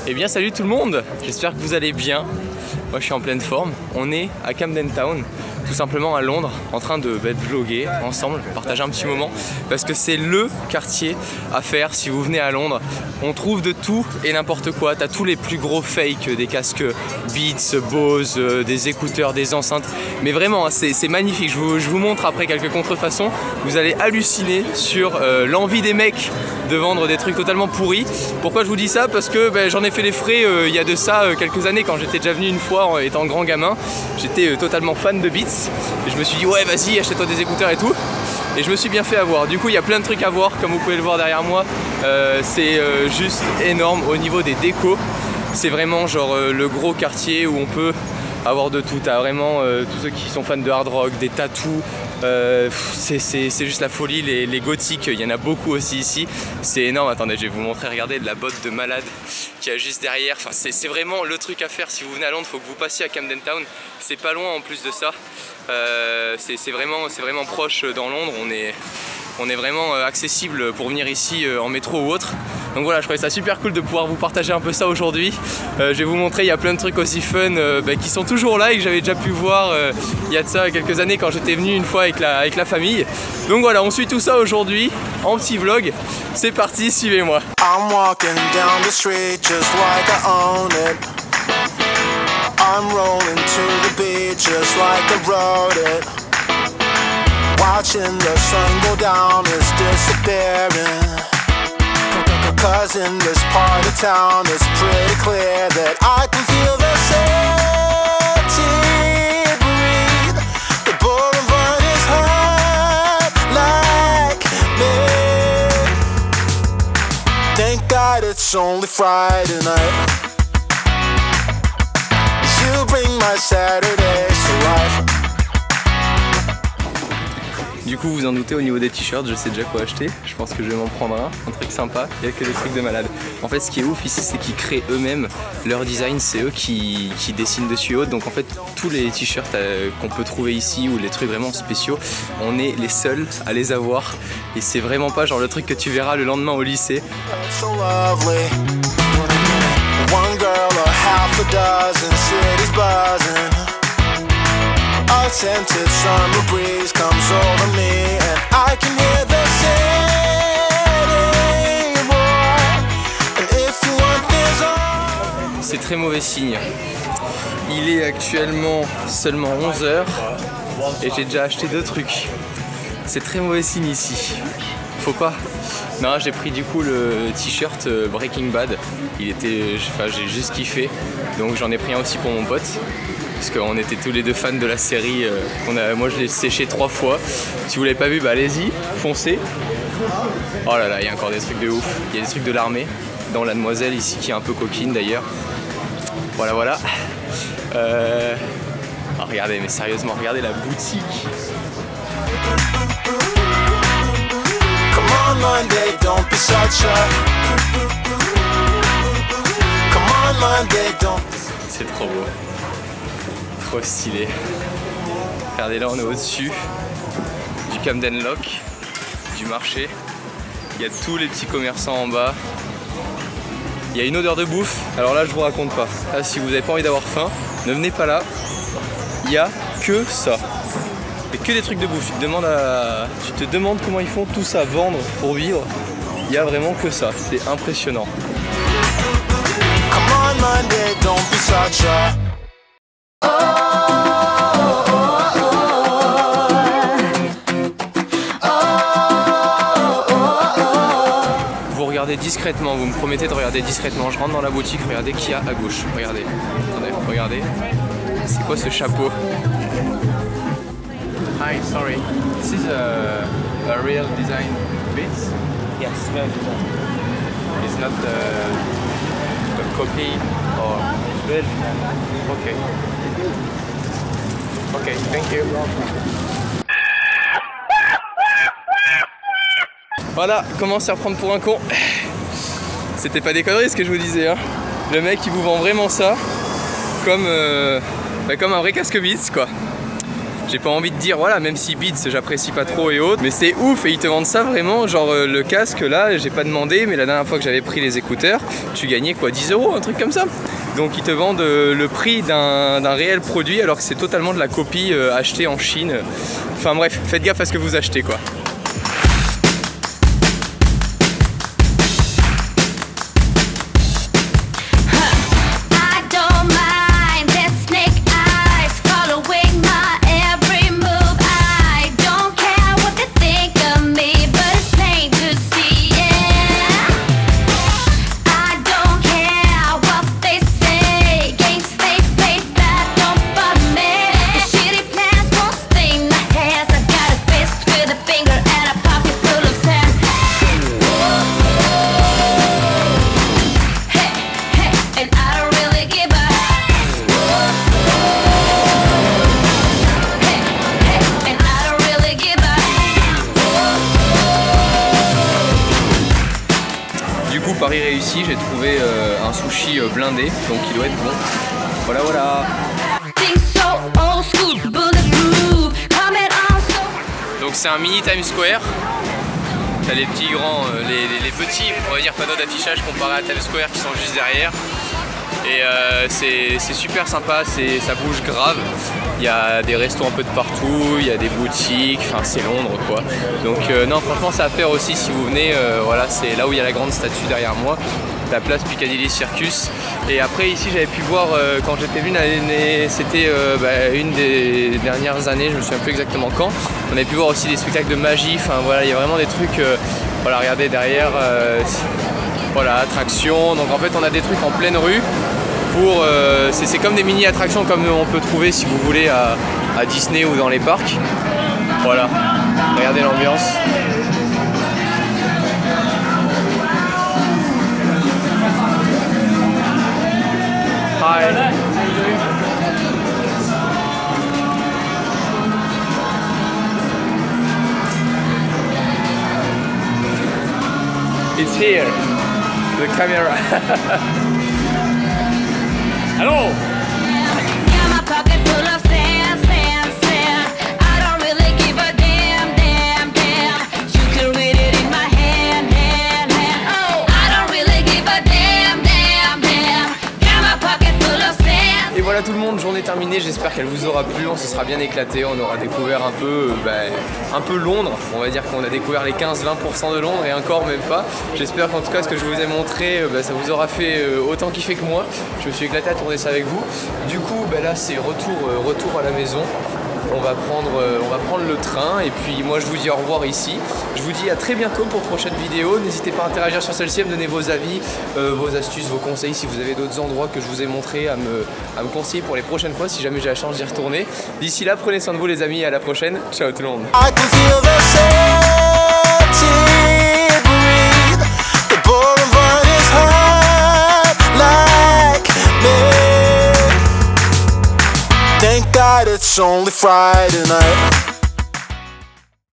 Eh bien salut tout le monde, j'espère que vous allez bien. Moi je suis en pleine forme. On est à Camden Town, tout simplement à Londres, en train de vlogger ensemble, partager un petit moment, parce que c'est le quartier à faire si vous venez à Londres. On trouve de tout et n'importe quoi. T'as tous les plus gros fakes, des casques Beats, Bose, des écouteurs, des enceintes. Mais vraiment, c'est magnifique. Je vous montre après quelques contrefaçons. Vous allez halluciner sur l'envie des mecs de vendre des trucs totalement pourris. Pourquoi je vous dis ça? Parce que j'en ai fait les frais il y a de ça quelques années, quand j'étais déjà venu une fois en étant grand gamin. J'étais totalement fan de Beats et je me suis dit ouais vas-y achète-toi des écouteurs et tout. Et je me suis bien fait avoir. Du coup il y a plein de trucs à voir, comme vous pouvez le voir derrière moi. C'est juste énorme au niveau des décos. C'est vraiment genre le gros quartier où on peut avoir de tout. T'as vraiment tous ceux qui sont fans de hard rock, des tattoos. C'est juste la folie, les gothiques, il y en a beaucoup aussi ici. C'est énorme. Attendez, je vais vous montrer, regardez la botte de malade qu'il y a juste derrière. Enfin, c'est vraiment le truc à faire si vous venez à Londres. Il faut que vous passiez à Camden Town. C'est pas loin en plus de ça. C'est vraiment proche dans Londres. On est vraiment accessible pour venir ici en métro ou autre. Donc voilà, je trouvais ça super cool de pouvoir vous partager un peu ça aujourd'hui. Je vais vous montrer, il y a plein de trucs aussi fun qui sont toujours là et que j'avais déjà pu voir il y a de ça quelques années quand j'étais venu une fois avec la famille. Donc voilà, on suit tout ça aujourd'hui en petit vlog. C'est parti, suivez-moi. I'm walking down the street just like I own it. I'm rolling to the beat just like I wrote it. Watching the sun go down is disappearing. Cause in this part of town it's pretty clear that I can feel the city breathe. The boulevard is hot like me. Thank God it's only Friday night. You bring my Saturdays to life. Du coup vous en doutez, au niveau des t-shirts je sais déjà quoi acheter. Je pense que je vais m'en prendre un truc sympa. Il n'y a que des trucs de malade. En fait ce qui est ouf ici c'est qu'ils créent eux-mêmes leur design. C'est eux qui dessinent dessus et autres. Donc en fait tous les t-shirts qu'on peut trouver ici ou les trucs vraiment spéciaux, on est les seuls à les avoir. Et c'est vraiment pas genre le truc que tu verras le lendemain au lycée. A scented summer breeze comes over me and I can hear the city roar. And if you want this on... C'est très mauvais signe. Il est actuellement seulement 11 h et j'ai déjà acheté 2 trucs. C'est très mauvais signe ici. Faut pas. Non, j'ai pris du coup le t-shirt Breaking Bad. Il était, j'ai juste kiffé. Donc j'en ai pris un aussi pour mon pote. Parce qu'on était tous les deux fans de la série. Moi je l'ai séché 3 fois. Si vous l'avez pas vu, bah allez-y, foncez. Oh là là, il y a encore des trucs de ouf. Il y a des trucs de l'armée. Dans la demoiselle ici qui est un peu coquine d'ailleurs. Voilà, voilà. Oh, regardez, mais sérieusement, regardez la boutique. Come on Monday, don't be such a... Come on Monday, don't... C'est trop beau. Trop stylé. Regardez, là on est au-dessus du Camden Lock, du marché. Il y a tous les petits commerçants en bas. Il y a une odeur de bouffe. Alors là je vous raconte pas. Là, si vous n'avez pas envie d'avoir faim, ne venez pas là. Il y a que ça. Et que des trucs de bouffe. Tu te demandes comment ils font tout ça, vendre pour vivre. Il y a vraiment que ça. C'est impressionnant. Come on Monday, don't be such a... Vous regardez discrètement, vous me promettez de regarder discrètement. Je rentre dans la boutique, regardez qu'il y a à gauche. Regardez, attendez, regardez. C'est quoi ce chapeau? Hi, sorry. This is a real design Beats? Yes, real design. It's not a copy or... Real. Okay. Ok, thank you. Voilà, commence à reprendre pour un con. C'était pas des conneries ce que je vous disais, hein. Le mec il vous vend vraiment ça comme un vrai casque Beats quoi. J'ai pas envie de dire voilà, même si Beats j'apprécie pas trop et autres, mais c'est ouf et ils te vendent ça vraiment, genre le casque là, j'ai pas demandé, mais la dernière fois que j'avais pris les écouteurs, tu gagnais quoi, 10 €, un truc comme ça. Donc ils te vendent le prix d'un réel produit alors que c'est totalement de la copie achetée en Chine. Enfin bref, faites gaffe à ce que vous achetez quoi. Paris réussi, j'ai trouvé un sushi blindé, donc il doit être bon. Voilà, voilà. Donc c'est un mini Times Square. T'as les petits grands, les petits, on va dire, panneaux d'affichage comparés à Times Square qui sont juste derrière. Et c'est super sympa, ça bouge grave. Il y a des restos un peu de partout, il y a des boutiques, enfin c'est Londres quoi. Donc non, franchement c'est à faire aussi si vous venez, voilà, c'est là où il y a la grande statue derrière moi, la place Piccadilly Circus. Et après ici j'avais pu voir quand j'étais venu, c'était une des dernières années, je me souviens plus exactement quand, on avait pu voir aussi des spectacles de magie, enfin voilà, il y a vraiment des trucs, voilà, regardez derrière, voilà, attractions, donc en fait on a des trucs en pleine rue. C'est comme des mini attractions comme on peut trouver si vous voulez à Disney ou dans les parcs. Voilà, regardez l'ambiance. Hi. It's here, the camera. Hello! Et voilà tout le monde, journée terminée, j'espère qu'elle vous aura plu, on se sera bien éclaté, on aura découvert un peu Londres, on va dire qu'on a découvert les 15-20% de Londres et encore même pas. J'espère qu'en tout cas ce que je vous ai montré, ça vous aura fait autant kiffer que moi. Je me suis éclaté à tourner ça avec vous. Du coup là c'est retour à la maison. On va prendre le train et puis moi je vous dis au revoir ici. Je vous dis à très bientôt pour de prochaines vidéos. N'hésitez pas à interagir sur celle-ci, à me donner vos avis, vos astuces, vos conseils. Si vous avez d'autres endroits que je vous ai montré à me conseiller pour les prochaines fois si jamais j'ai la chance d'y retourner. D'ici là, prenez soin de vous les amis et à la prochaine. Ciao tout le monde. Thank God it's only Friday night.